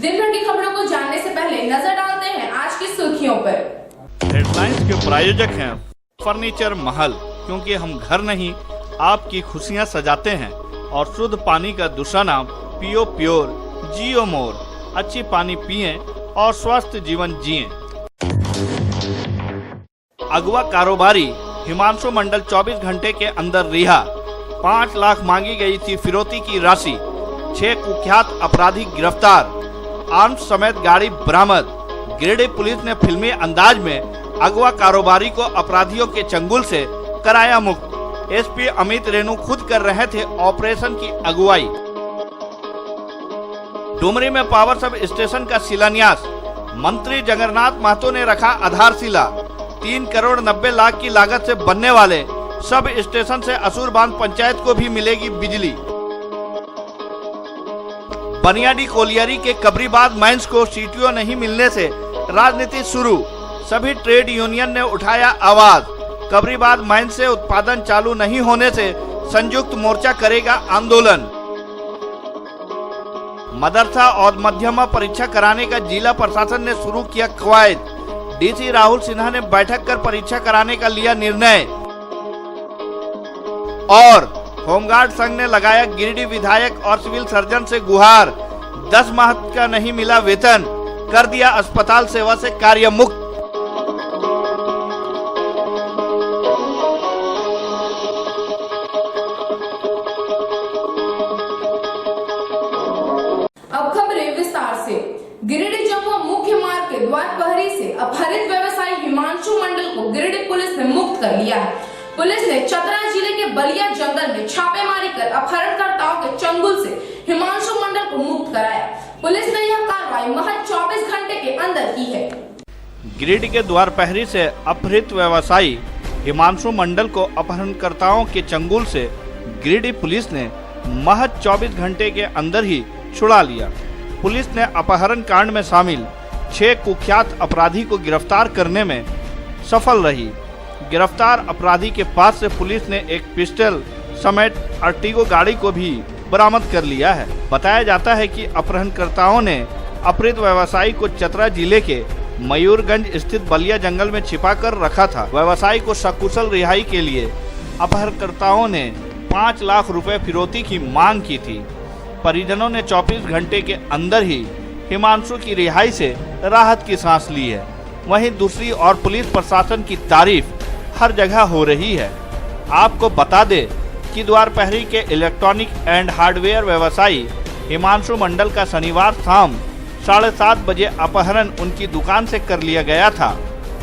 दिन भर की खबरों को जानने से पहले नजर डालते हैं आज की सुर्खियों पर। हेडलाइंस के प्रायोजक हैं फर्नीचर महल, क्योंकि हम घर नहीं आपकी खुशियां सजाते हैं। और शुद्ध पानी का दूसरा नाम पियो प्योर, जियो मोर। अच्छी पानी पिएं और स्वस्थ जीवन जिएं। अगवा कारोबारी हिमांशु मंडल 24 घंटे के अंदर रिहा। 5 लाख मांगी गई थी फिरौती की राशि। 6 कुख्यात अपराधी गिरफ्तार। आर्म्स समेत गाड़ी बरामद। गिरिडीह पुलिस ने फिल्मी अंदाज में अगवा कारोबारी को अपराधियों के चंगुल से कराया मुक्त। एसपी अमित रेणु खुद कर रहे थे ऑपरेशन की अगुवाई। डुमरी में पावर सब स्टेशन का शिलान्यास। मंत्री जगन्नाथ महतो ने रखा आधारशिला। 3 करोड़ 90 लाख की लागत से बनने वाले सब स्टेशन से असुरबांध पंचायत को भी मिलेगी बिजली। बनियाडी कोलियरी के कबरीबाद माइंस को सीटीओ नहीं मिलने से राजनीति शुरू। सभी ट्रेड यूनियन ने उठाया आवाज। कबरीबाद माइंस से उत्पादन चालू नहीं होने से संयुक्त मोर्चा करेगा आंदोलन। मदरसा और मध्यमा परीक्षा कराने का जिला प्रशासन ने शुरू किया कवायद। डीसी राहुल सिन्हा ने बैठक कर परीक्षा कराने का लिया निर्णय। और होमगार्ड संघ ने लगाया गिरिडीह विधायक और सिविल सर्जन से गुहार। 10 माह का नहीं मिला वेतन, कर दिया अस्पताल सेवा से कार्य मुक्त। अब खबरें विस्तार से। गिरिडीह जमुआ मुख्य मार्ग के द्वार प्रहरी से अपहरित व्यवसायी हिमांशु मंडल को गिरिडीह पुलिस ने मुक्त कर लिया है। पुलिस ने चतरा जिले के बलिया जंगल में छापेमारी कर अपहरणकर्ताओं के चंगुल से हिमांशु मंडल को मुक्त कराया। पुलिस ने यह कार्रवाई महज 24 घंटे के अंदर की है। गिरिडीह के द्वार प्रहरी से अपहरित व्यवसायी हिमांशु मंडल को अपहरणकर्ताओं के चंगुल से गिरिडीह पुलिस ने महज 24 घंटे के अंदर ही छुड़ा लिया। पुलिस ने अपहरण कांड में शामिल 6 कुख्यात अपराधी को गिरफ्तार करने में सफल रही। गिरफ्तार अपराधी के पास से पुलिस ने एक पिस्टल समेत अर्टिगो गाड़ी को भी बरामद कर लिया है। बताया जाता है कि अपहरणकर्ताओं ने अपहृत व्यवसायी को चतरा जिले के मयूरगंज स्थित बलिया जंगल में छिपा कर रखा था। व्यवसायी को सकुशल रिहाई के लिए अपहरणकर्ताओं ने 5 लाख रुपए फिरौती की मांग की थी। परिजनों ने 24 घंटे के अंदर ही हिमांशु की रिहाई से राहत की सांस ली है। वहीं दूसरी ओर पुलिस प्रशासन की तारीफ हर जगह हो रही है। आपको बता दें कि द्वार प्रहरी के इलेक्ट्रॉनिक एंड हार्डवेयर व्यवसायी हिमांशु मंडल का शनिवार शाम 7:30 बजे अपहरण उनकी दुकान से कर लिया गया था।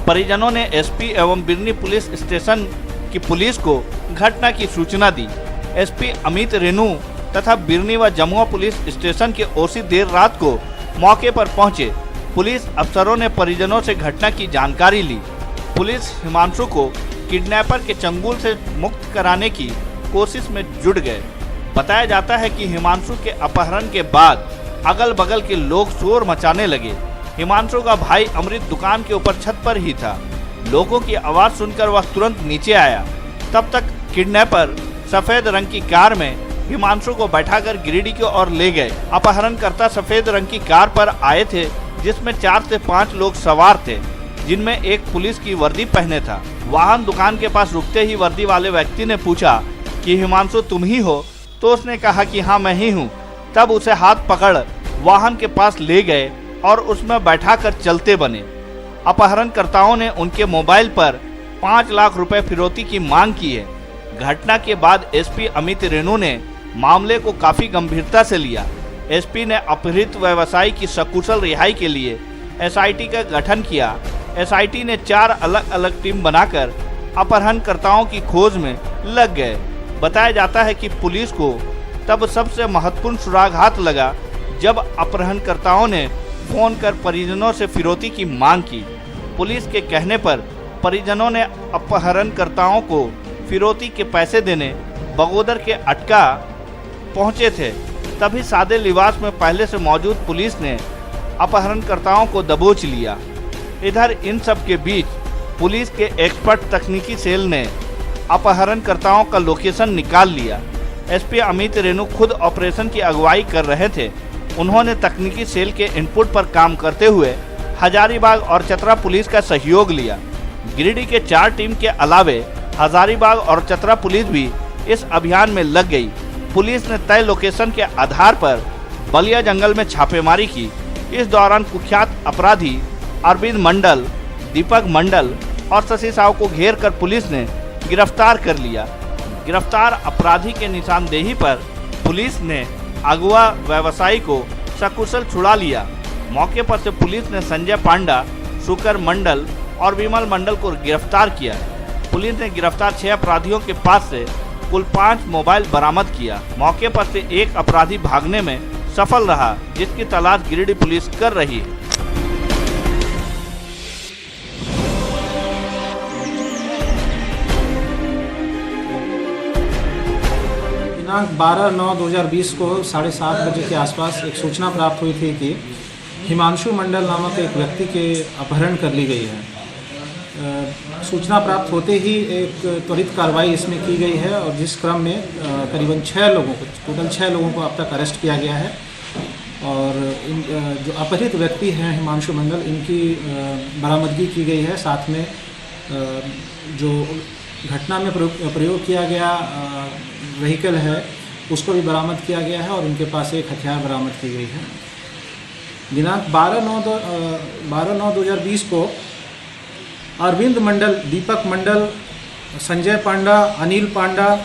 परिजनों ने एसपी एवं बिरनी पुलिस स्टेशन की पुलिस को घटना की सूचना दी। एसपी अमित रेणु तथा बिरनी व जमुआ पुलिस स्टेशन के ओसी देर रात को मौके पर पहुंचे। पुलिस अफसरों ने परिजनों से घटना की जानकारी ली। पुलिस हिमांशु को किडनैपर के चंगुल से मुक्त कराने की कोशिश में जुट गए। बताया जाता है कि हिमांशु के अपहरण के बाद अगल बगल के लोग शोर मचाने लगे। हिमांशु का भाई अमृत दुकान के ऊपर छत पर ही था। लोगों की आवाज सुनकर वह तुरंत नीचे आया। तब तक किडनैपर सफेद रंग की कार में हिमांशु को बैठाकर गिरिडीह की ओर ले गए। अपहरणकर्ता सफेद रंग की कार पर आए थे, जिसमें 4 से 5 लोग सवार थे, जिनमें एक पुलिस की वर्दी पहने था। वाहन दुकान के पास रुकते ही वर्दी वाले व्यक्ति ने पूछा कि हिमांशु तुम ही हो? तो उसने कहा कि हाँ मैं ही हूँ। तब उसे हाथ पकड़ वाहन के पास ले गए और उसमें बैठाकर चलते बने। अपहरणकर्ताओं ने उनके मोबाइल पर 5 लाख रुपए फिरौती की मांग की है। घटना के बाद एसपी अमित रेणु ने मामले को काफी गंभीरता से लिया। एसपी ने अपहृत व्यवसायी की सकुशल रिहाई के लिए एसआईटी का गठन किया। एसआईटी ने 4 अलग अलग टीम बनाकर अपहरणकर्ताओं की खोज में लग गए। बताया जाता है कि पुलिस को तब सबसे महत्वपूर्ण सुराग हाथ लगा जब अपहरणकर्ताओं ने फोन कर परिजनों से फिरौती की मांग की। पुलिस के कहने पर परिजनों ने अपहरणकर्ताओं को फिरौती के पैसे देने बगोदर के अटका पहुंचे थे। तभी सादे लिबास में पहले से मौजूद पुलिस ने अपहरणकर्ताओं को दबोच लिया। इधर इन सब के बीच पुलिस के एक्सपर्ट तकनीकी सेल ने अपहरणकर्ताओं का लोकेशन निकाल लिया। एसपी अमित रेणु खुद ऑपरेशन की अगुवाई कर रहे थे। उन्होंने तकनीकी सेल के इनपुट पर काम करते हुए हजारीबाग और चतरा पुलिस का सहयोग लिया। गिरिडीह के 4 टीम के अलावे हजारीबाग और चतरा पुलिस भी इस अभियान में लग गई। पुलिस ने तय लोकेशन के आधार पर बलिया जंगल में छापेमारी की। इस दौरान कुख्यात अपराधी अरविंद मंडल, दीपक मंडल और शशि साहू को घेर कर पुलिस ने गिरफ्तार कर लिया। गिरफ्तार अपराधी के निशानदेही पर पुलिस ने अगवा व्यवसायी को सकुशल छुड़ा लिया। मौके पर से पुलिस ने संजय पांडा, शुकर मंडल और विमल मंडल को गिरफ्तार किया। पुलिस ने गिरफ्तार 6 अपराधियों के पास से कुल 5 मोबाइल बरामद किया। मौके पर से एक अपराधी भागने में सफल रहा, जिसकी तलाश गिरिडीह पुलिस कर रही है। दिनांक 12/9/2020 को 7:30 बजे के आसपास एक सूचना प्राप्त हुई थी कि हिमांशु मंडल नामक एक व्यक्ति के अपहरण कर ली गई है। सूचना प्राप्त होते ही एक त्वरित कार्रवाई इसमें की गई है और जिस क्रम में करीबन टोटल 6 लोगों को अब तक अरेस्ट किया गया है। और जो अपहृत व्यक्ति हैं हिमांशु मंडल, इनकी बरामदगी की गई है। साथ में जो घटना में प्रयोग किया गया व्हीकल है उसको भी बरामद किया गया है और इनके पास एक हथियार बरामद की गई है। दिनांक 12/9/2020 को अरविंद मंडल, दीपक मंडल, संजय पांडा, अनिल पांडा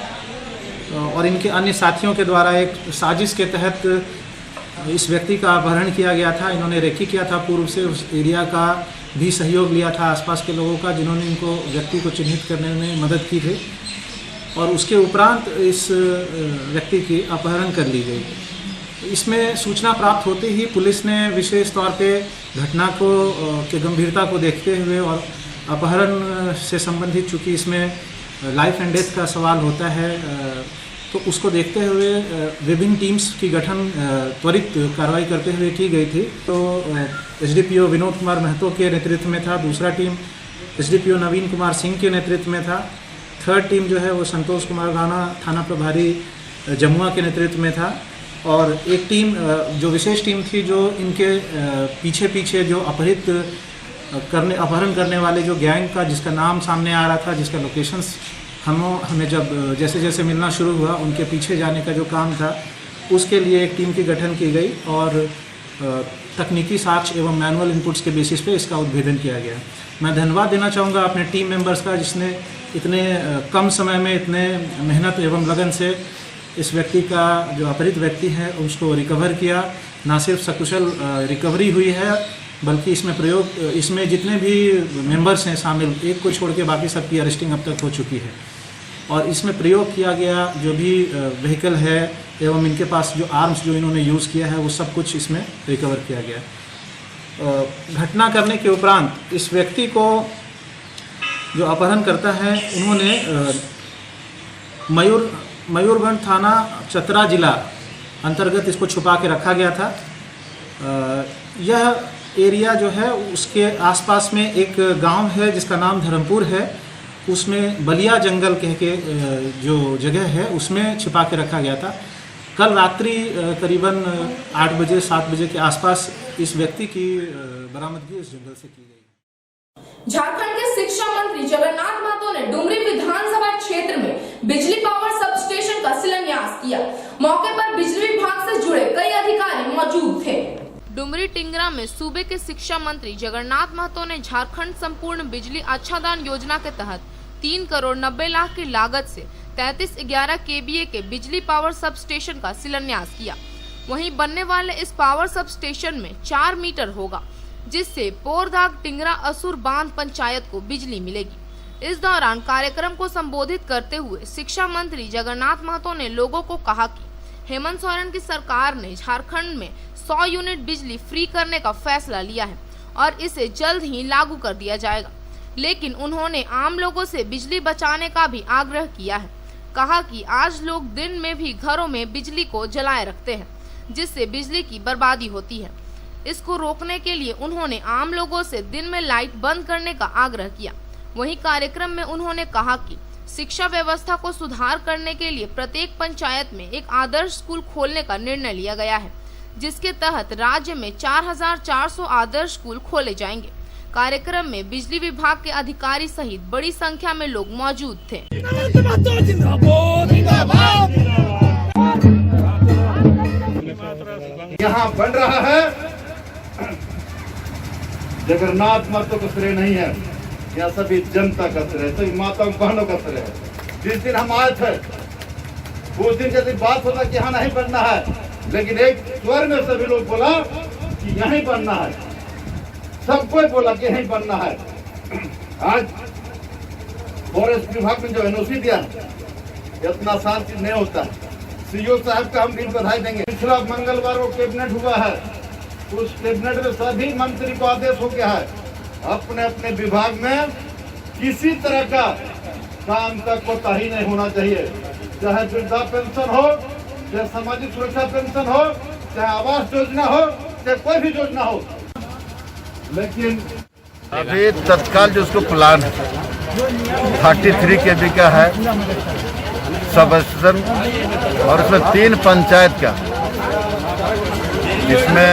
और इनके अन्य साथियों के द्वारा एक साजिश के तहत इस व्यक्ति का अपहरण किया गया था। इन्होंने रेकी किया था, पूर्व से उस एरिया का भी सहयोग लिया था आसपास के लोगों का, जिन्होंने इनको व्यक्ति को चिन्हित करने में मदद की थी और उसके उपरांत इस व्यक्ति की अपहरण कर ली गई। इसमें सूचना प्राप्त होते ही पुलिस ने विशेष तौर पे घटना को के गंभीरता को देखते हुए और अपहरण से संबंधित, चूँकि इसमें लाइफ एंड डेथ का सवाल होता है, तो उसको देखते हुए विभिन्न टीम्स की गठन त्वरित कार्रवाई करते हुए की गई थी। तो एसडीपीओ विनोद कुमार महतो के नेतृत्व में था, दूसरा टीम एसडीपीओ नवीन कुमार सिंह के नेतृत्व में था, थर्ड टीम जो है वो संतोष कुमार राणा थाना प्रभारी जमुआ के नेतृत्व में था और एक टीम जो विशेष टीम थी जो इनके पीछे जो अपहरण करने वाले जो गैंग का जिसका नाम सामने आ रहा था, जिसका लोकेशंस हमें जब जैसे जैसे मिलना शुरू हुआ, उनके पीछे जाने का जो काम था उसके लिए एक टीम की गठन की गई और तकनीकी साक्ष्य एवं मैनुअल इनपुट्स के बेसिस पे इसका उद्भेदन किया गया। मैं धन्यवाद देना चाहूँगा अपने टीम मेंबर्स का, जिसने इतने कम समय में इतने मेहनत एवं लगन से इस व्यक्ति का जो अपहृत व्यक्ति है उसको रिकवर किया। ना सिर्फ सकुशल रिकवरी हुई है बल्कि इसमें जितने भी मेंबर्स हैं शामिल, एक को छोड़ के बाकी सबकी अरेस्टिंग अब तक हो चुकी है और इसमें प्रयोग किया गया जो भी व्हीकल है एवं इनके पास जो आर्म्स जो इन्होंने यूज़ किया है वो सब कुछ इसमें रिकवर किया गया। घटना करने के उपरांत इस व्यक्ति को जो अपहरण करता है उन्होंने मयूरगंज थाना चतरा जिला अंतर्गत इसको छुपा के रखा गया था। यह एरिया जो है उसके आसपास में एक गांव है जिसका नाम धर्मपुर है, उसमें बलिया जंगल कह के जो जगह है उसमें छिपा के रखा गया था। कल रात्रि करीबन 8 बजे 7 बजे के आसपास इस व्यक्ति की बरामदगी इस जंगल से की गई। झारखंड के शिक्षा मंत्री जगन्नाथ महतो ने डुमरी विधानसभा क्षेत्र में बिजली पावर सब स्टेशन का शिलान्यास किया। मौके पर बिजली विभाग से जुड़े कई अधिकारी मौजूद थे। डुमरी टिंगरा में सूबे के शिक्षा मंत्री जगन्नाथ महतो ने झारखंड संपूर्ण बिजली अच्छादान योजना के तहत 3 करोड़ 90 लाख की लागत से 3311 केवीए के बिजली पावर सब स्टेशन का शिलान्यास किया। वहीं बनने वाले इस पावर सब स्टेशन में 4 मीटर होगा, जिससे पोरदाग टिंगरा असुर बांध पंचायत को बिजली मिलेगी। इस दौरान कार्यक्रम को संबोधित करते हुए शिक्षा मंत्री जगन्नाथ महतो ने लोगों को कहा कि हेमंत सोरेन की सरकार ने झारखंड में 100 यूनिट बिजली फ्री करने का फैसला लिया है और इसे जल्द ही लागू कर दिया जाएगा। लेकिन उन्होंने आम लोगों से बिजली बचाने का भी आग्रह किया है। कहा कि आज लोग दिन में भी घरों में बिजली को जलाए रखते हैं, जिससे बिजली की बर्बादी होती है। इसको रोकने के लिए उन्होंने आम लोगों से दिन में लाइट बंद करने का आग्रह किया। वहीं कार्यक्रम में उन्होंने कहा कि शिक्षा व्यवस्था को सुधार करने के लिए प्रत्येक पंचायत में एक आदर्श स्कूल खोलने का निर्णय लिया गया है, जिसके तहत राज्य में 4,400 आदर्श स्कूल खोले जाएंगे। कार्यक्रम में बिजली विभाग के अधिकारी सहित बड़ी संख्या में लोग मौजूद थे। यहाँ बन रहा है जगन्नाथ महतो का श्रेय नहीं है, यहाँ सभी जनता का श्रेय, सभी माताओं बहनों का श्रेय है। जिस दिन हम आए थे उस दिन जैसे बात होता कि यहाँ नहीं बनना है, लेकिन एक स्वर में सभी लोग बोला कि यहीं बनना है, सबको बोला कि यहीं बनना है। आज फॉरेस्ट विभाग में जो एनओसी दिया इतना आसान चीज नहीं होता है। सीओ साहब का हम भी बधाई देंगे। पिछला मंगलवार को कैबिनेट हुआ है, उस कैबिनेट में सभी मंत्री को आदेश हो गया है अपने अपने विभाग में किसी तरह का काम का कोताही नहीं होना चाहिए, चाहे वृद्धा पेंशन हो, चाहे सामाजिक सुरक्षा पेंशन हो, चाहे आवास योजना हो, चाहे कोई भी योजना हो। लेकिन अभी तत्काल जो उसको प्लान 33 KB का है सब स्टेशन और उसमें 3 पंचायत का, इसमें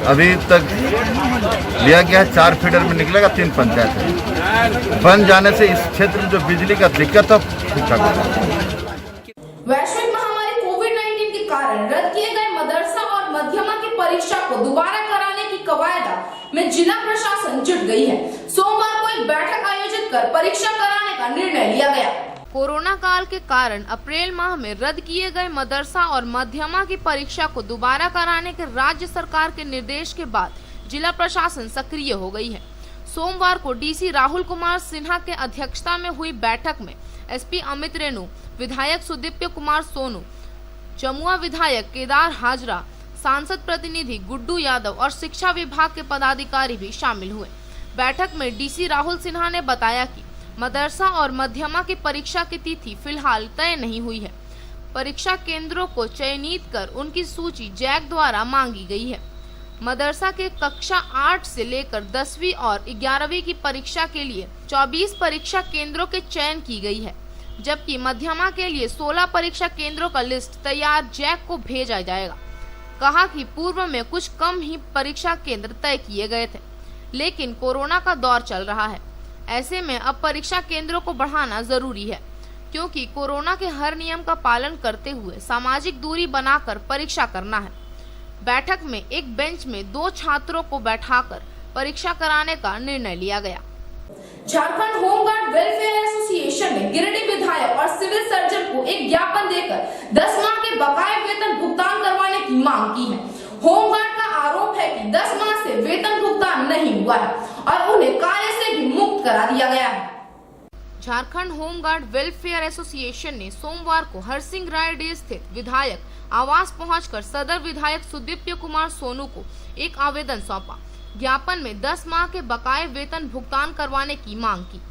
अभी तक लिया गया है 4 फीडर में निकलेगा, 3 पंचायत है। बन जाने से इस क्षेत्र में जो बिजली का दिक्कत है ठीक ठाक होगा। वैश्विक महामारी कोविड-19 के कारण रद्द किए गए मदरसा और मध्यमा की परीक्षा को दोबारा कराने की कवायद में जिला प्रशासन जुट गई है। सोमवार को एक बैठक आयोजित कर परीक्षा कराने का निर्णय लिया गया। कोरोना काल के कारण अप्रैल माह में रद्द किए गए मदरसा और मध्यमा की परीक्षा को दोबारा कराने के राज्य सरकार के निर्देश के बाद जिला प्रशासन सक्रिय हो गई है। सोमवार को डीसी राहुल कुमार सिन्हा के अध्यक्षता में हुई बैठक में एसपी अमित रेणु, विधायक सुदीप्य कुमार सोनू, जमुआ विधायक केदार हाजरा, सांसद प्रतिनिधि गुड्डू यादव और शिक्षा विभाग के पदाधिकारी भी शामिल हुए। बैठक में डीसी राहुल सिन्हा ने बताया कि मदरसा और मध्यमा की परीक्षा की तिथि फिलहाल तय नहीं हुई है। परीक्षा केंद्रों को चयनित कर उनकी सूची जैक द्वारा मांगी गई है। मदरसा के कक्षा 8 से लेकर 10वीं और 11वीं की परीक्षा के लिए 24 परीक्षा केंद्रों के चयन की गई है, जबकि मध्यमा के लिए 16 परीक्षा केंद्रों का लिस्ट तैयार जैक को भेजा जाएगा। कहा कि पूर्व में कुछ कम ही परीक्षा केंद्र तय किए गए थे, लेकिन कोरोना का दौर चल रहा है। ऐसे में अब परीक्षा केंद्रों को बढ़ाना जरूरी है, क्योंकि कोरोना के हर नियम का पालन करते हुए सामाजिक दूरी बनाकर परीक्षा करना है। बैठक में एक बेंच में 2 छात्रों को बैठाकर परीक्षा कराने का निर्णय लिया गया। झारखंड होमगार्ड वेलफेयर एसोसिएशन ने गिरिडीह विधायक और सिविल सर्जन को एक ज्ञापन देकर 10 माह के बकाये वेतन भुगतान करवाने की मांग की है। होमगार्ड का आरोप है कि 10 माह से वेतन भुगतान नहीं हुआ है और उन्हें कार्य से भी मुक्त करा दिया गया है। झारखंड होमगार्ड वेलफेयर एसोसिएशन ने सोमवार को हरसिंह रायडीह स्थित विधायक आवास पहुंचकर सदर विधायक सुदीप्य कुमार सोनू को एक आवेदन सौंपा। ज्ञापन में 10 माह के बकाये वेतन भुगतान करवाने की मांग की।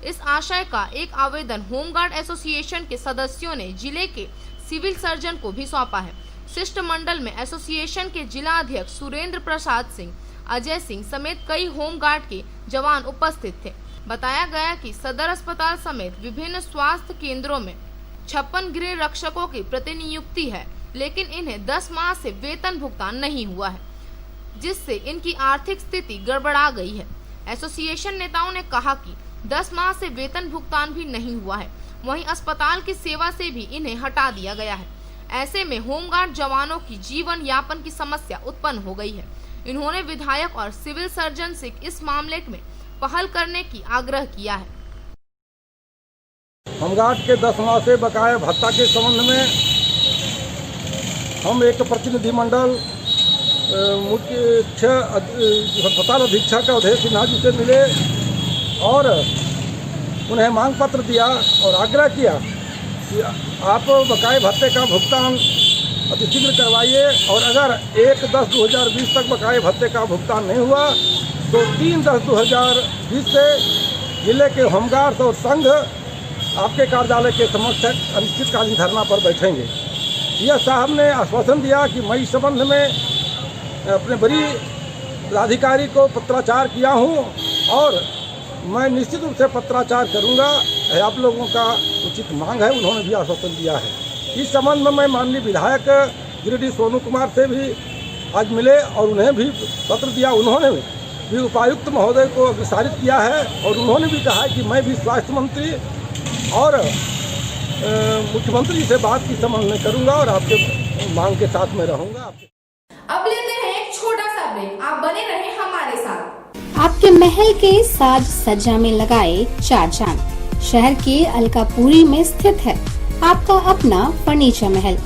इस आशय का एक आवेदन होमगार्ड एसोसिएशन के सदस्यों ने जिले के सिविल सर्जन को भी सौंपा है। शिष्टमंडल में एसोसिएशन के जिला अध्यक्ष सुरेंद्र प्रसाद सिंह, अजय सिंह समेत कई होमगार्ड के जवान उपस्थित थे। बताया गया कि सदर अस्पताल समेत विभिन्न स्वास्थ्य केंद्रों में 56 गृह रक्षकों की प्रतिनियुक्ति है, लेकिन इन्हें 10 माह से वेतन भुगतान नहीं हुआ है, जिससे इनकी आर्थिक स्थिति गड़बड़ा गई है। एसोसिएशन नेताओं ने कहा कि 10 माह से वेतन भुगतान भी नहीं हुआ है, वहीं अस्पताल की सेवा से भी इन्हें हटा दिया गया है। ऐसे में होमगार्ड जवानों की जीवन यापन की समस्या उत्पन्न हो गई है। इन्होंने विधायक और सिविल सर्जन से इस मामले में पहल करने की आग्रह किया है। होमगार्ड के 10 माह से बकाया भत्ता के संबंध में हम एक प्रतिनिधिमंडल मुख्य अस्पताल अधीक्षक अवधेश सिन्हा जी से मिले और उन्हें मांग पत्र दिया और आग्रह किया कि आप बकाये भत्ते का भुगतान अतिशीघ्र करवाइए और अगर 1/10/2020 तक बकाये भत्ते का भुगतान नहीं हुआ तो 3/10/2020 से जिले के होमगार्ड्स और संघ आपके कार्यालय के समक्ष अनिश्चितकालीन धरना पर बैठेंगे। यह साहब ने आश्वासन दिया कि मैं इस संबंध में अपने बड़ी पदाधिकारी को पत्राचार किया हूं और मैं निश्चित रूप से पत्राचार करूंगा। आप लोगों का उचित मांग है, उन्होंने भी आश्वासन दिया है। इस संबंध में मैं माननीय विधायक गिरिडीह सोनू कुमार से भी आज मिले और उन्हें भी पत्र दिया। उन्होंने भी उपायुक्त महोदय को अग्रसारित किया है और उन्होंने भी कहा कि मैं भी स्वास्थ्य मंत्री और मुख्यमंत्री जी से बात की समन्वय करूंगा और आपके मांग के साथ में रहूंगा। अब लेते हैं एक छोटा सा ब्रेक, आप बने रहें हमारे साथ। आपके महल के साज सज्जा में लगाए चार चांद। शहर के अलकापुरी में स्थित है आपका अपना फर्नीचर महल।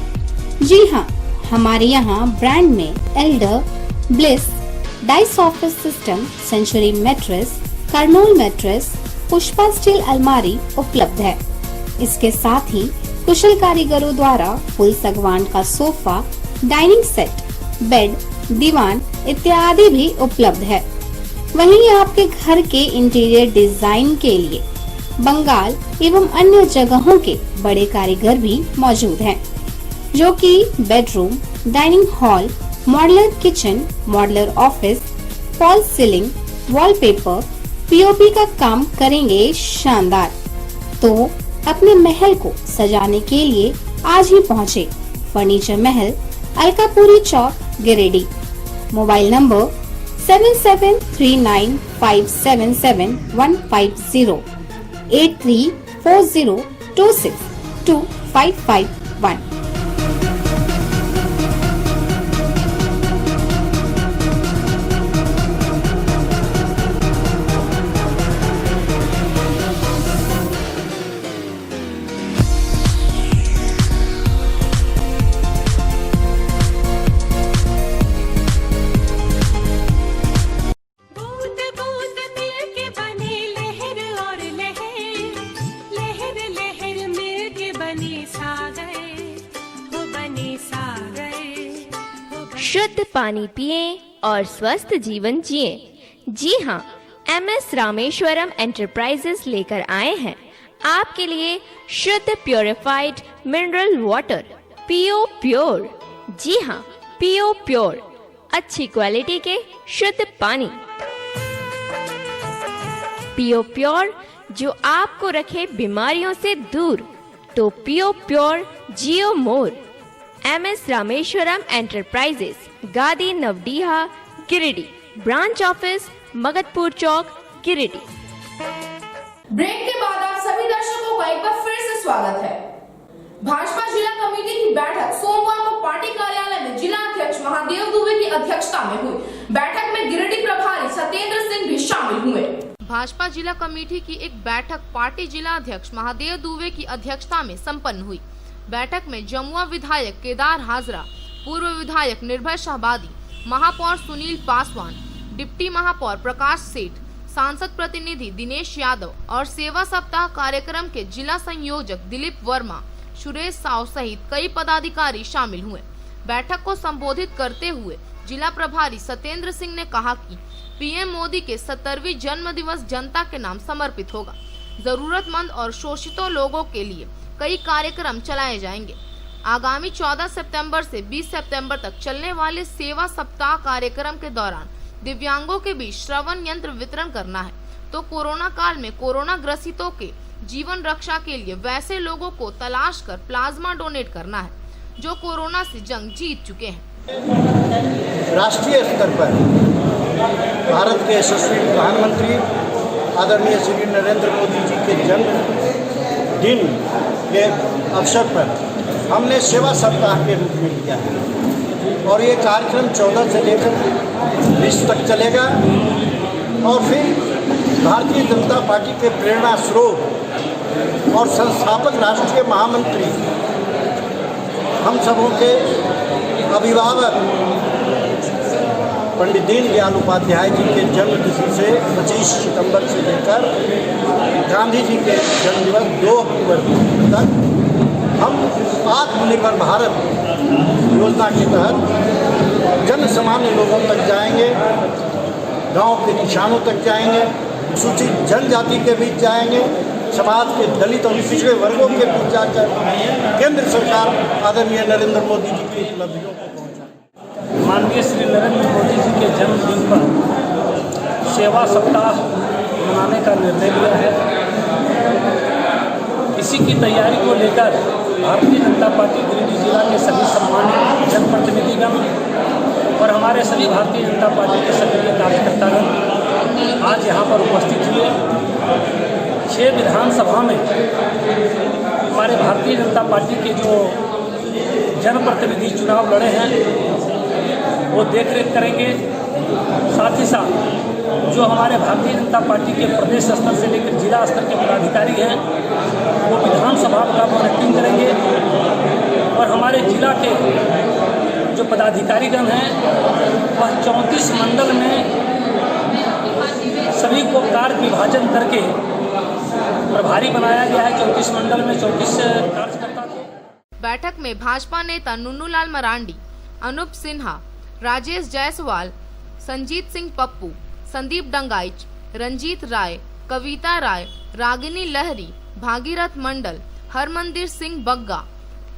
जी हाँ, हमारे यहाँ ब्रांड में Elder, Bliss, Dice office system, Century mattress, Kurnool mattress, Pushpa steel अलमारी उपलब्ध है। इसके साथ ही कुशल कारीगरों द्वारा फुल सागवान का सोफा, डाइनिंग सेट, बेड, दीवान इत्यादि भी उपलब्ध है। वहीं आपके घर के इंटीरियर डिजाइन के लिए बंगाल एवं अन्य जगहों के बड़े कारीगर भी मौजूद हैं, जो कि bedroom, dining hall, modular kitchen, modular office, fall ceiling, wallpaper, POP का काम करेंगे शानदार। तो अपने महल को सजाने के लिए आज ही पहुँचे furniture Mahal, Alkapuri Chowk, Giridih. Mobile number 7739577150, 8340262551। शुद्ध पानी पिएं और स्वस्थ जीवन जिएं। जी हाँ, MS रामेश्वरम एंटरप्राइजेस लेकर आए हैं आपके लिए शुद्ध प्योरिफाइड मिनरल वाटर पीओ प्योर। जी हाँ, पीओ प्योर, अच्छी क्वालिटी के शुद्ध पानी। पीओ प्योर जो आपको रखे बीमारियों से दूर, तो पीओ प्योर जियो मोर। MS रामेश्वरम एंटरप्राइजेस, गादी नवडीहा, गिरिडीह। ब्रांच ऑफिस मगधपुर चौक, गिरिडीह। ब्रेक के बाद आप सभी दर्शकों का एक बार फिर से स्वागत है। भाजपा जिला कमेटी की बैठक सोमवार को पार्टी कार्यालय में जिला अध्यक्ष महादेव दुबे की अध्यक्षता में हुई। बैठक में गिरिडीह प्रभारी सत्येंद्र सिंह भी शामिल हुए। भाजपा जिला कमेटी की एक बैठक पार्टी जिला अध्यक्ष महादेव दुबे की अध्यक्षता में संपन्न हुई। बैठक में जमुआ विधायक केदार हाजरा, पूर्व विधायक निर्भय शाहबादी, महापौर सुनील पासवान, डिप्टी महापौर प्रकाश सेठ, सांसद प्रतिनिधि दिनेश यादव और सेवा सप्ताह कार्यक्रम के जिला संयोजक दिलीप वर्मा, सुरेश साव सहित कई पदाधिकारी शामिल हुए। बैठक को संबोधित करते हुए जिला प्रभारी सत्येंद्र सिंह ने कहा कि पीएम मोदी के 70वीं जन्म दिवस जनता के नाम समर्पित होगा। जरूरतमंद और शोषितों लोगों के लिए कई कार्यक्रम चलाए जाएंगे। आगामी 14 सितंबर से 20 सितंबर तक चलने वाले सेवा सप्ताह कार्यक्रम के दौरान दिव्यांगों के बीच श्रवण यंत्र वितरण करना है। तो कोरोना काल में कोरोना ग्रसितों के जीवन रक्षा के लिए वैसे लोगों को तलाश कर प्लाज्मा डोनेट करना है जो कोरोना से जंग जीत चुके हैं। राष्ट्रीय स्तर पर भारत के यशस्वी प्रधानमंत्री आदरणीय श्री नरेंद्र मोदी जी के जन्मदिन के अवसर पर हमने सेवा सप्ताह के रूप में लिया है और ये कार्यक्रम 14 से लेकर 20 तक चलेगा। और फिर भारतीय जनता पार्टी के प्रेरणा स्रोत और संस्थापक राष्ट्रीय महामंत्री, हम सबों के अभिभावक पंडित दीनदयाल उपाध्याय जी के जन्मतिथि से 25 सितंबर से लेकर गांधी जी के जन्मदिवस 2 अक्टूबर तक हम आत्मनिर्भर भारत योजना के तहत जन सामान्य लोगों तक जाएंगे, गांव के किसानों तक जाएंगे, सूचित जनजाति के बीच जाएंगे, समाज के दलित और पिछड़े वर्गों के बीच जाकर केंद्र सरकार आदरणीय नरेंद्र मोदी जी की उपलब्धियों को पहुँचाएंगे। माननीय श्री नरेंद्र मोदी जी के जन्मदिन पर सेवा सप्ताह मनाने का निर्णय लिया है। इसी की तैयारी को लेकर भारतीय जनता पार्टी गिरिडीह जिला के सभी सम्मानित जनप्रतिनिधिगण और हमारे सभी भारतीय जनता पार्टी के सक्रिय कार्यकर्तागण आज यहाँ पर उपस्थित हुए। 6 विधानसभा में हमारे भारतीय जनता पार्टी के जो जनप्रतिनिधि चुनाव लड़े हैं वो देखरेख करेंगे। साथ ही साथ जो हमारे भारतीय जनता पार्टी के प्रदेश स्तर से लेकर जिला स्तर के पदाधिकारी हैं वो विधानसभा का मॉनिटरिंग करेंगे और हमारे जिला के जो पदाधिकारीगण हैं वह 34 मंडल में सभी को कार्य विभाजन करके प्रभारी बनाया गया है। 34 मंडल में 34 कार्यकर्ता थे। बैठक में भाजपा नेता नुन्नूलाल मरांडी, अनूप सिन्हा, राजेश जायसवाल, संजीत सिंह पप्पू, संदीप डंगाइच, रंजीत राय, कविता राय, रागिनी लहरी, भागीरथ मंडल, हरमंदिर सिंह बग्गा,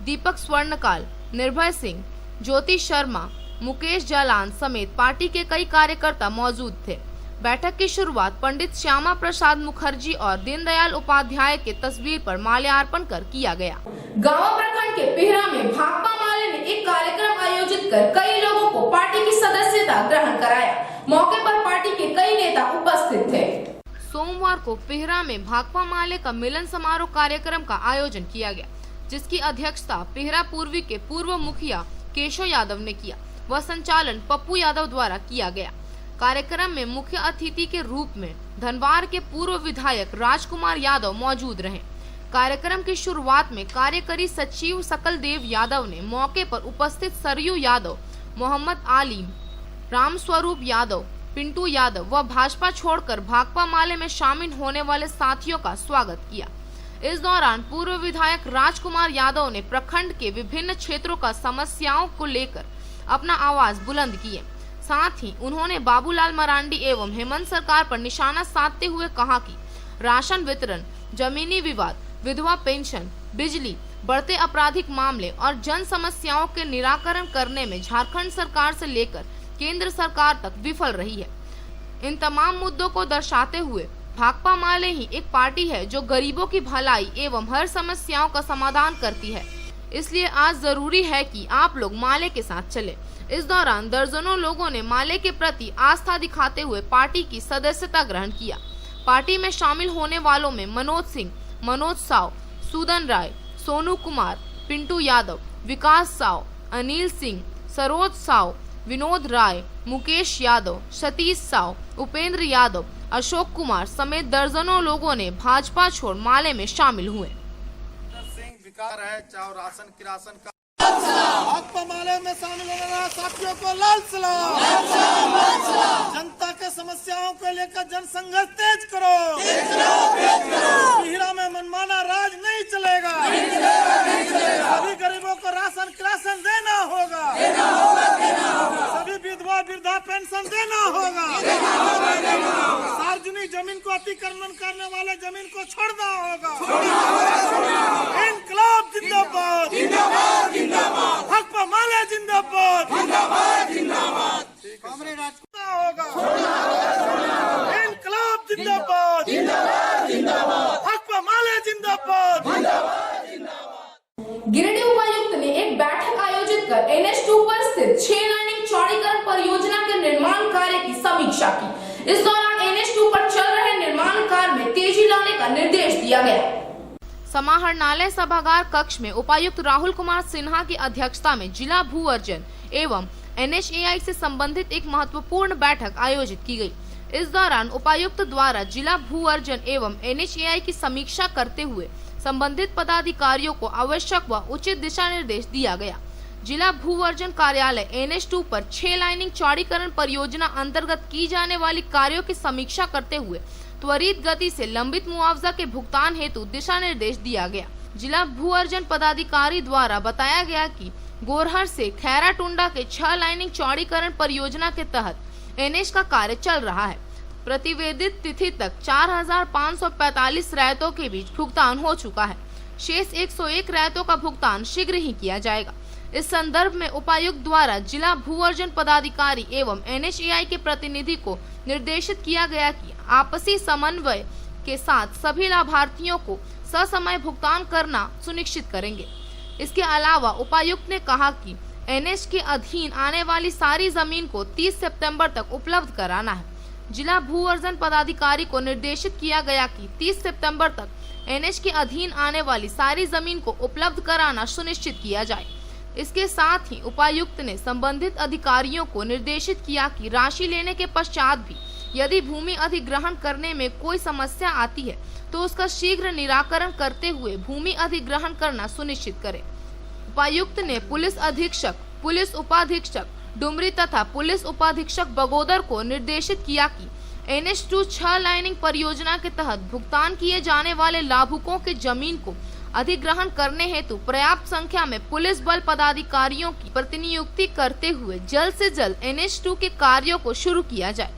दीपक स्वर्णकाल, निर्भय सिंह, ज्योति शर्मा, मुकेश जालान समेत पार्टी के कई कार्यकर्ता मौजूद थे। बैठक की शुरुआत पंडित श्यामा प्रसाद मुखर्जी और दीनदयाल उपाध्याय के तस्वीर पर माल्यार्पण कर किया गया। गाँव प्रखंड के पिहरा में भाकपा माले ने एक कार्यक्रम आयोजित कर कई लोगों को पार्टी की सदस्यता ग्रहण कराया। मौके पर पार्टी के कई नेता उपस्थित थे। सोमवार को पिहरा में भाकपा माले का मिलन समारोह कार्यक्रम का आयोजन किया गया, जिसकी अध्यक्षता पिहरा पूर्वी के पूर्व मुखिया केशव यादव ने किया। वह संचालन पप्पू यादव द्वारा किया गया। कार्यक्रम में मुख्य अतिथि के रूप में धनवार के पूर्व विधायक राजकुमार यादव मौजूद रहे। कार्यक्रम की शुरुआत में कार्यकारी सचिव सकल देव यादव ने मौके पर उपस्थित सरयू यादव, मोहम्मद आलिम, राम स्वरूप यादव, पिंटू यादव व भाजपा छोड़कर भाकपा माले में शामिल होने वाले साथियों का स्वागत किया। इस दौरान पूर्व विधायक राजकुमार यादव ने प्रखंड के विभिन्न क्षेत्रों का समस्याओं को लेकर अपना आवाज बुलंद किए। साथ ही उन्होंने बाबूलाल मरांडी एवं हेमंत सरकार पर निशाना साधते हुए कहा कि राशन वितरण, जमीनी विवाद, विधवा पेंशन, बिजली, बढ़ते आपराधिक मामले और जन समस्याओं के निराकरण करने में झारखंड सरकार से लेकर केंद्र सरकार तक विफल रही है। इन तमाम मुद्दों को दर्शाते हुए भाकपा माले ही एक पार्टी है जो गरीबों की भलाई एवं हर समस्याओं का समाधान करती है। इसलिए आज जरूरी है कि आप लोग माले के साथ चले। इस दौरान दर्जनों लोगों ने माले के प्रति आस्था दिखाते हुए पार्टी की सदस्यता ग्रहण किया। पार्टी में शामिल होने वालों में मनोज सिंह, मनोज साव, सूदन राय, सोनू कुमार, पिंटू यादव, विकास साव, अनिल सिंह, सरोज साव, विनोद राय, मुकेश यादव, सतीश साव, उपेंद्र यादव, अशोक कुमार समेत दर्जनों लोगों ने भाजपा छोड़ माले में शामिल हुए। विकार है चाहे राशन किरासन का। भाकपा माले में शामिल होने वाले साथियों को लाल सलाम। जनता के समस्याओं को लेकर जनसंघर्ष तेज करो। पिहरा में मनमाना राज नहीं चलेगा। सभी गरीबों को राशन किरासन देना होगा। सभी विधवा वृद्धा पेंशन देना होगा। सार्वजनिक जमीन को अतिक्रमण करने वाले जमीन को छोड़ना होगा। इनकलाब जिंदाबाद, जिंदाबाद, जिंदाबाद। भाकपा माले जिंदाबाद, जिंदाबाद, जिंदाबाद। होगा। इनकलाब जिंदाबाद, जिंदाबाद, जिंदाबाद। भाकपा माले जिंदाबाद, जिंदाबाद, जिंदाबाद। गिरिडीह उपायुक्त ने एक बैठक आयोजित कर NH2 पर स्थित 6 लाइनिंग चौड़ीकरण परियोजना के निर्माण कार्य की समीक्षा की। इस दौरान NH2 पर चल रहे निर्माण कार्य में तेजी लाने का निर्देश दिया गया। समाहरणालय सभागार कक्ष में उपायुक्त राहुल कुमार सिन्हा की अध्यक्षता में जिला भू अर्जन एवं NHAI से संबंधित एक महत्वपूर्ण बैठक आयोजित की गई। इस दौरान उपायुक्त द्वारा जिला भू अर्जन एवं NHAI की समीक्षा करते हुए संबंधित पदाधिकारियों को आवश्यक व उचित दिशा निर्देश दिया गया। जिला भू अर्जन कार्यालय NH2 पर 6 लाइनिंग चौड़ीकरण परियोजना अंतर्गत की जाने वाली कार्यों की समीक्षा करते हुए त्वरित गति से लंबित मुआवजा के भुगतान हेतु दिशा निर्देश दिया गया। जिला भू अर्जन पदाधिकारी द्वारा बताया गया कि गोरहर से खैरा टुंडा के 6 लाइनिंग चौड़ीकरण परियोजना के तहत NH का कार्य चल रहा है। प्रतिवेदित तिथि तक 4545 रैयतों के बीच भुगतान हो चुका है। शेष 101 रैयतों का भुगतान शीघ्र ही किया जाएगा। इस संदर्भ में उपायुक्त द्वारा जिला भू अर्जन पदाधिकारी एवं NHAI के प्रतिनिधि को निर्देशित किया गया कि आपसी समन्वय के साथ सभी लाभार्थियों को ससमय भुगतान करना सुनिश्चित करेंगे। इसके अलावा उपायुक्त ने कहा कि एनएच के अधीन आने वाली सारी जमीन को 30 सितंबर तक उपलब्ध कराना है। जिला भू अर्जन पदाधिकारी को निर्देशित किया गया कि 30 सितंबर तक एनएच के अधीन आने वाली सारी जमीन को उपलब्ध कराना सुनिश्चित किया जाए। इसके साथ ही उपायुक्त ने संबंधित अधिकारियों को निर्देशित किया कि राशि लेने के पश्चात भी यदि भूमि अधिग्रहण करने में कोई समस्या आती है तो उसका शीघ्र निराकरण करते हुए भूमि अधिग्रहण करना सुनिश्चित करें। उपायुक्त ने पुलिस अधीक्षक, पुलिस उपाधीक्षक डुमरी तथा पुलिस उपाधीक्षक बगोदर को निर्देशित किया कि NH2 6 लाइनिंग परियोजना के तहत भुगतान किए जाने वाले लाभुकों के जमीन को अधिग्रहण करने हेतु पर्याप्त संख्या में पुलिस बल पदाधिकारियों की प्रतिनियुक्ति करते हुए जल्द से जल्द NH2 के कार्यों को शुरू किया जाए।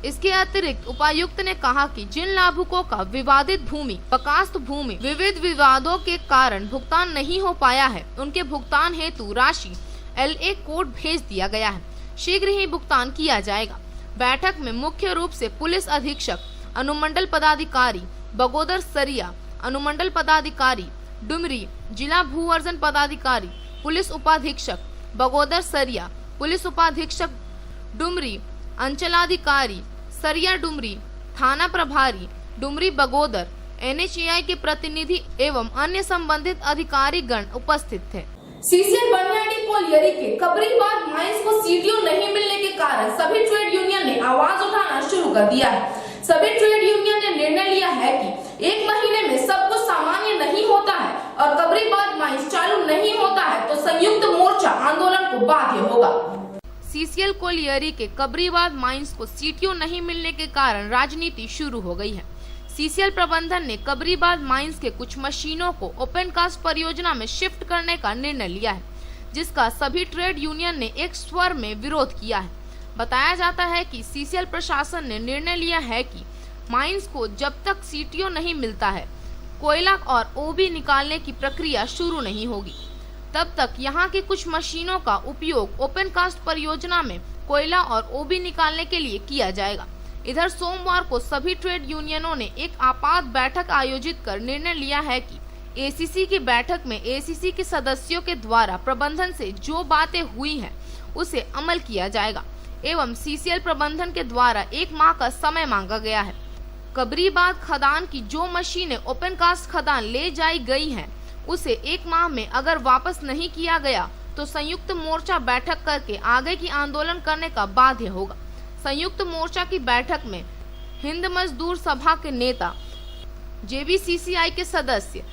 इसके अतिरिक्त उपायुक्त ने कहा कि जिन लाभुकों का विवादित भूमि, बकास्त भूमि विविध विवादों के कारण भुगतान नहीं हो पाया है, उनके भुगतान हेतु राशि LA कोड भेज दिया गया है। शीघ्र ही भुगतान किया जाएगा। बैठक में मुख्य रूप से पुलिस अधीक्षक, अनुमंडल पदाधिकारी बगोदर सरिया, अनुमंडल पदाधिकारी डुमरी, जिला भू अर्जन पदाधिकारी, पुलिस उपाधीक्षक बगोदर सरिया, पुलिस उपाधीक्षक डुमरी, अंचलाधिकारी सरिया डुमरी, थाना प्रभारी डुमरी बगोदर, NHAI के प्रतिनिधि एवं अन्य संबंधित अधिकारी गण उपस्थित थे। सीसीएल बनियाडी कोलियरी के कबरीबाग माइंस को सीटीओ नहीं मिलने के कारण सभी ट्रेड यूनियन ने आवाज उठाना शुरू कर दिया है। सभी ट्रेड यूनियन ने निर्णय लिया है कि 1 महीने में सब कुछ सामान्य नहीं होता है और कबरीबाग माइंस चालू नहीं होता है तो संयुक्त मोर्चा आंदोलन को बाध्य होगा। सीसीएल कोलियरी के कबरीबाग माइंस को सीटीओ नहीं मिलने के कारण राजनीति शुरू हो गई है। सीसीएल प्रबंधन ने कबरीबाग माइंस के कुछ मशीनों को ओपन कास्ट परियोजना में शिफ्ट करने का निर्णय लिया है, जिसका सभी ट्रेड यूनियन ने एक स्वर में विरोध किया है। बताया जाता है कि सीसीएल प्रशासन ने निर्णय लिया है कि माइंस को जब तक सीटीओ नहीं मिलता है, कोयला और ओबी निकालने की प्रक्रिया शुरू नहीं होगी। तब तक यहां की कुछ मशीनों का उपयोग ओपन कास्ट परियोजना में कोयला और ओबी निकालने के लिए किया जाएगा। इधर सोमवार को सभी ट्रेड यूनियनों ने एक आपात बैठक आयोजित कर निर्णय लिया है कि एसीसी की बैठक में एसीसी के सदस्यों के द्वारा प्रबंधन से जो बातें हुई हैं उसे अमल किया जाएगा एवं सीसीएल प्रबंधन के द्वारा 1 माह का समय मांगा गया है। कबरीबाग खदान की जो मशीनें ओपन कास्ट खदान ले जाई गई हैं, उसे 1 माह में अगर वापस नहीं किया गया तो संयुक्त मोर्चा बैठक करके आगे की आंदोलन करने का बाध्य होगा। संयुक्त मोर्चा की बैठक में हिंद मजदूर सभा के नेता, JBCCI के सदस्य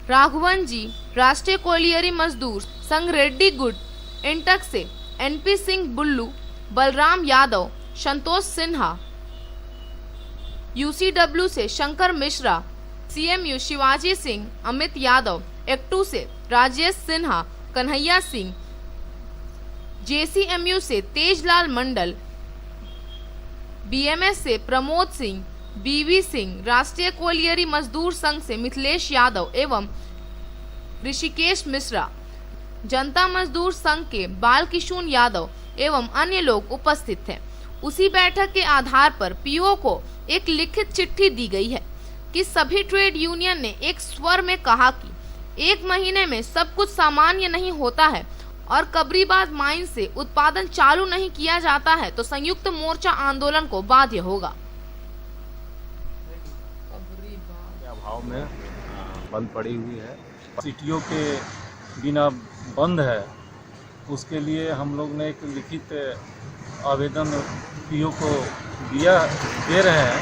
राघवन जी, राष्ट्रीय कोलियरी मजदूर संघ रेड्डी गुट, इंटक से NP सिंह बुल्लू, बलराम यादव, संतोष सिन्हा, UCW से शंकर मिश्रा, CMU शिवाजी सिंह, अमित यादव, एक्टू से राजेश सिन्हा, कन्हैया सिंह, JCMU से तेजलाल मंडल, BMS से प्रमोद सिंह, BV सिंह, राष्ट्रीय कोलियरी मजदूर संघ से मिथिलेश यादव एवं ऋषिकेश मिश्रा, जनता मजदूर संघ के बालकिशोर यादव एवं अन्य लोग उपस्थित थे। उसी बैठक के आधार पर पीओ को एक लिखित चिट्ठी दी गई है कि सभी ट्रेड यूनियन ने एक स्वर में कहा कि 1 महीने में सब कुछ सामान्य नहीं होता है और कबरीबाग माइन से उत्पादन चालू नहीं किया जाता है तो संयुक्त मोर्चा आंदोलन को बाध्य होगा। अभाव में बंद पड़ी हुई है, सीटीओ के बिना बंद है, उसके लिए हम लोग ने एक लिखित आवेदन पीओ को दे रहे हैं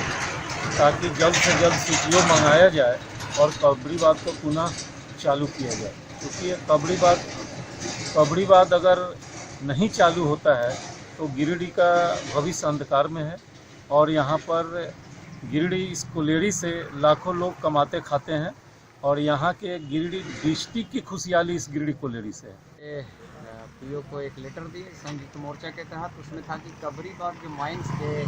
ताकि जल्द से जल्द सीटीओ मंगाया जाए और कबरीबाग को पुनः चालू किया जाए, क्योंकि कबरीबाग अगर नहीं चालू होता है तो गिरिडीह का भविष्य अंधकार में है और यहाँ पर गिरिडीह इस कोलियरी से लाखों लोग कमाते खाते हैं और यहाँ के गिरिडीह डिस्ट्रिक्ट की खुशहाली इस गिरिडीह कोलियरी से है। पीओ को एक लेटर दिए संयुक्त मोर्चा के तहत, उसमें था कि कबरीबाग के माइंस के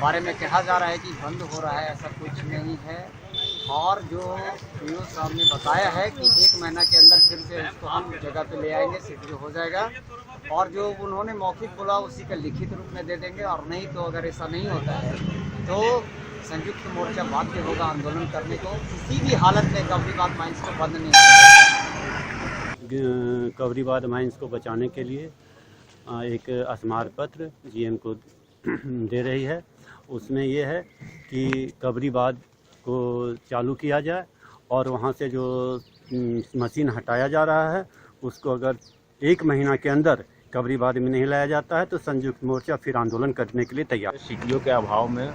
बारे में कहा जा रहा है कि बंद हो रहा है, ऐसा कुछ नहीं है। और जो पीओ साहब ने बताया है कि 1 महीना के अंदर फिर से उसको हम जगह पे ले आएंगे, सीटीओ हो जाएगा और जो उन्होंने मौखिक बोला उसी का लिखित रूप में दे देंगे और नहीं तो अगर ऐसा नहीं होता है तो संयुक्त मोर्चा बाध्य होगा आंदोलन करने को। किसी भी हालत में कबरीबाद माइंस को बंद नहीं होगा। कबरीबाद माइंस को बचाने के लिए एक स्मारक पत्र जीएम को दे रही है। उसमें ये है कि कबरीबाद को चालू किया जाए और वहाँ से जो मशीन हटाया जा रहा है उसको अगर 1 महीना के अंदर कबरीबाद में नहीं लाया जाता है तो संयुक्त मोर्चा फिर आंदोलन करने के लिए तैयार। सीटीओ के अभाव में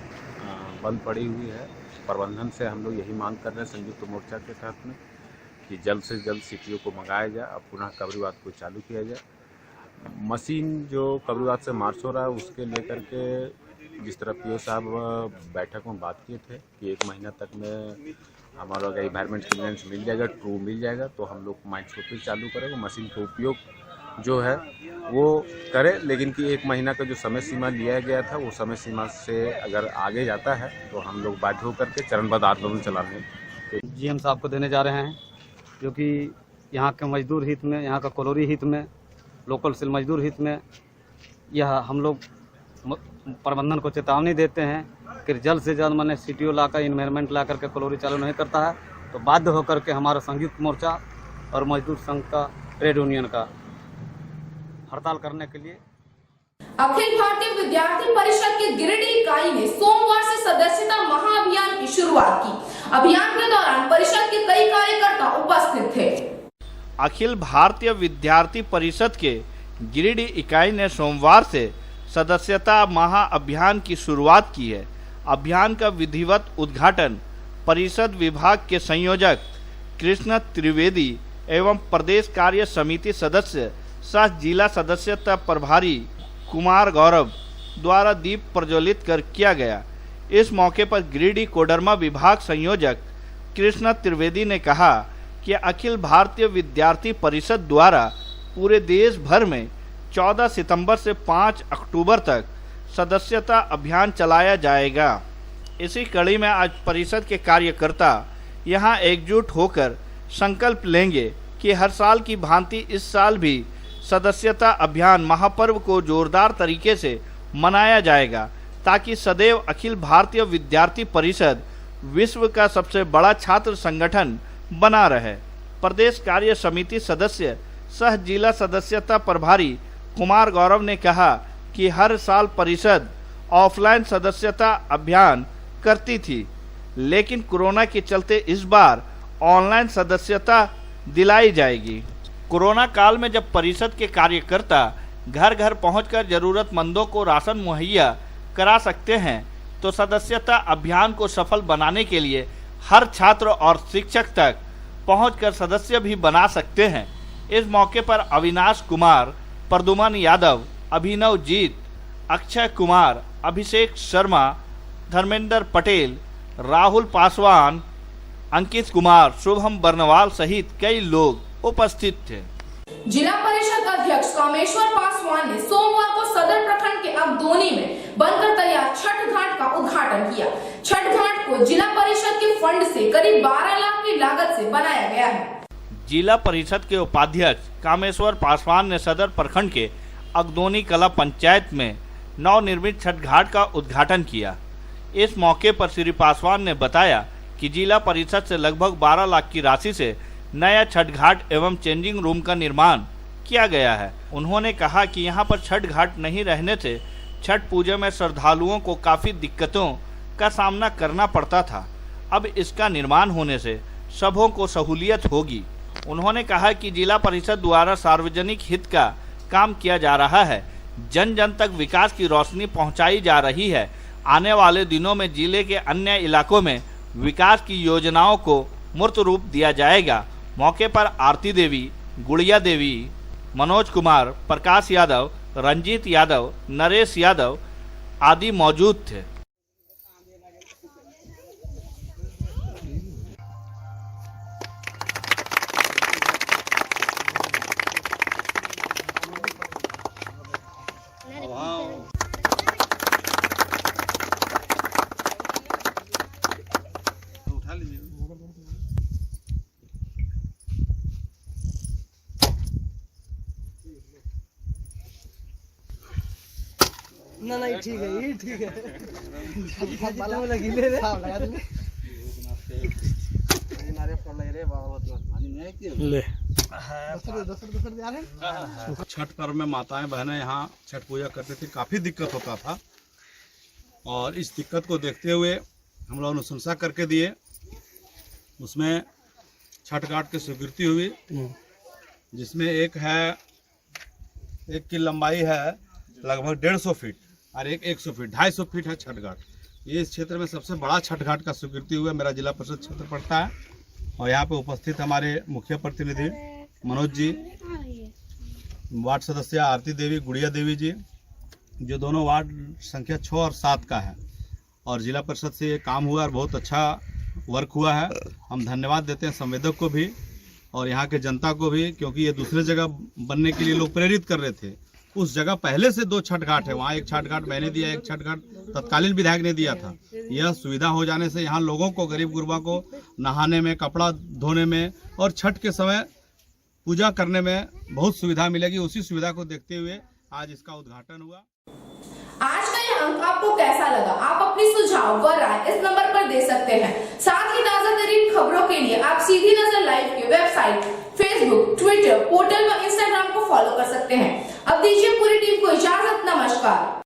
बंद पड़ी हुई है। प्रबंधन से हम लोग यही मांग कर रहे हैं संयुक्त मोर्चा के तहत में कि जल्द से जल्द सीटीओ को मंगाया जाए और पुनः कबरीबाद को चालू किया जाए। मशीन जो कबरीबाद से मार्च हो रहा है उसके लेकर के जिस तरह पीओ साहब बैठक में बात किए थे कि 1 महीना तक में हमारा अगर एनवायरमेंट क्लियरेंस मिल जाएगा, ट्रू मिल जाएगा तो हम लोग माइंस को फिर चालू करेंगे। मशीन का उपयोग जो है वो करें, लेकिन कि 1 महीना का जो समय सीमा लिया गया था वो समय सीमा से अगर आगे जाता है तो हम लोग बाध्य होकर के चरणबद्ध आंदोलन चलाने जीएम साहब को देने जा रहे हैं, जो कि यहाँ के मजदूर हित में, यहाँ का कॉलोनी हित में, लोकल सेल मजदूर हित में यह हम लोग प्रबंधन को चेतावनी देते हैं कि जल्द से जल्द मैंने सीटीओ लाकर इन्वायरमेंट ला करके कॉलोनी चालू नहीं करता है तो बाध्य होकर के हमारा संयुक्त मोर्चा और मजदूर संघ का ट्रेड यूनियन का हड़ताल करने के लिए। अखिल भारतीय विद्यार्थी परिषद की गिरिडीह इकाई ने सोमवार से सदस्यता महाअभियान की शुरुआत की। अभियान के दौरान परिषद के कई कार्यकर्ता उपस्थित थे। अखिल भारतीय विद्यार्थी परिषद के गिरिडीह इकाई ने सोमवार से सदस्यता महाअभियान की शुरुआत की है। अभियान का विधिवत उद्घाटन परिषद विभाग के संयोजक कृष्ण त्रिवेदी एवं प्रदेश कार्य समिति सदस्य सह जिला सदस्यता प्रभारी कुमार गौरव द्वारा दीप प्रज्वलित कर किया गया। इस मौके पर गिरिडीह कोडरमा विभाग संयोजक कृष्ण त्रिवेदी ने कहा कि अखिल भारतीय विद्यार्थी परिषद द्वारा पूरे देश भर में 14 सितंबर से 5 अक्टूबर तक सदस्यता अभियान चलाया जाएगा। इसी कड़ी में आज परिषद के कार्यकर्ता यहां एकजुट होकर संकल्प लेंगे कि हर साल की भांति इस साल भी सदस्यता अभियान महापर्व को जोरदार तरीके से मनाया जाएगा ताकि सदैव अखिल भारतीय विद्यार्थी परिषद विश्व का सबसे बड़ा छात्र संगठन बना रहे। प्रदेश कार्य समिति सदस्य सह जिला सदस्यता प्रभारी कुमार गौरव ने कहा कि हर साल परिषद ऑफलाइन सदस्यता अभियान करती थी, लेकिन कोरोना के चलते इस बार ऑनलाइन सदस्यता दिलाई जाएगी। कोरोना काल में जब परिषद के कार्यकर्ता घर घर पहुंचकर जरूरतमंदों को राशन मुहैया करा सकते हैं तो सदस्यता अभियान को सफल बनाने के लिए हर छात्र और शिक्षक तक पहुंचकर सदस्य भी बना सकते हैं। इस मौके पर अविनाश कुमार, प्रदुमन यादव, अभिनव जीत, अक्षय कुमार, अभिषेक शर्मा, धर्मेंद्र पटेल, राहुल पासवान, अंकित कुमार, शुभम बर्नवाल सहित कई लोग उपस्थित थे। जिला परिषद अध्यक्ष कामेश्वर पासवान ने सोमवार को सदर प्रखंड के अगदोनी में बनकर तैयार छठ घाट का उद्घाटन किया। छठ घाट को जिला परिषद के फंड से करीब 12 लाख की लागत से बनाया गया है। जिला परिषद के उपाध्यक्ष कामेश्वर पासवान ने सदर प्रखंड के अगदोनी कला पंचायत में नवनिर्मित छठ घाट का उद्घाटन किया। इस मौके पर श्री पासवान ने बताया कि जिला परिषद से लगभग 12 लाख की राशि से नया छठ घाट एवं चेंजिंग रूम का निर्माण किया गया है। उन्होंने कहा कि यहां पर छठ घाट नहीं रहने से छठ पूजा में श्रद्धालुओं को काफ़ी दिक्कतों का सामना करना पड़ता था। अब इसका निर्माण होने से सबों को सहूलियत होगी। उन्होंने कहा कि जिला परिषद द्वारा सार्वजनिक हित का काम किया जा रहा है, जन जन तक विकास की रोशनी पहुंचाई जा रही है। आने वाले दिनों में जिले के अन्य इलाकों में विकास की योजनाओं को मूर्त रूप दिया जाएगा। मौके पर आरती देवी, गुड़िया देवी, मनोज कुमार, प्रकाश यादव, रंजीत यादव, नरेश यादव आदि मौजूद थे। ना नहीं ठीक है, ये ठीक है। बाला में लगी ले रे, साफ लगा दूंगे। नारे फोड़ लग रहे बाबा, बहुत पानी नहीं है ले। दूसरे जा रहे हैं। छठ पर्व में माताएं बहनें यहाँ छठ पूजा करते थे, काफ़ी दिक्कत होता था और इस दिक्कत को देखते हुए हम लोग अनुशंसा करके दिए। उसमें छठ घाट की स्वीकृति हुई, जिसमें एक की लंबाई है लगभग 150 फीट और एक 100 फीट, 250 फीट है छठ घाट। ये इस क्षेत्र में सबसे बड़ा छठ घाट का स्वीकृति हुआ। मेरा जिला परिषद क्षेत्र पड़ता है और यहाँ पे उपस्थित हमारे मुखिया प्रतिनिधि मनोज जी, वार्ड सदस्य आरती देवी, गुड़िया देवी जी, जो दोनों वार्ड संख्या 6 और 7 का है, और जिला परिषद से ये काम हुआ और बहुत अच्छा वर्क हुआ है। हम धन्यवाद देते हैं संवेदक को भी और यहाँ के जनता को भी, क्योंकि ये दूसरे जगह बनने के लिए लोग प्रेरित कर रहे थे। उस जगह पहले से 2 छठ घाट है, वहाँ एक छठ घाट मैंने दिया, एक छठ घाट तत्कालीन विधायक ने दिया था। यह सुविधा हो जाने से यहाँ लोगों को, गरीब गुरबा को नहाने में, कपड़ा धोने में और छठ के समय पूजा करने में बहुत सुविधा मिलेगी। उसी सुविधा को देखते हुए आज इसका उद्घाटन हुआ। आज का यह अंक आपको कैसा लगा? आप अपनी सुझाव व राय इस नंबर पर दे सकते हैं। साथ ही ताजा तरीन खबरों के लिए आप सीधी नजर लाइव की वेबसाइट, फेसबुक, ट्विटर, पोर्टल व इंस्टाग्राम को फॉलो कर सकते हैं। अब दीजिए पूरी टीम को इजाजत। नमस्कार।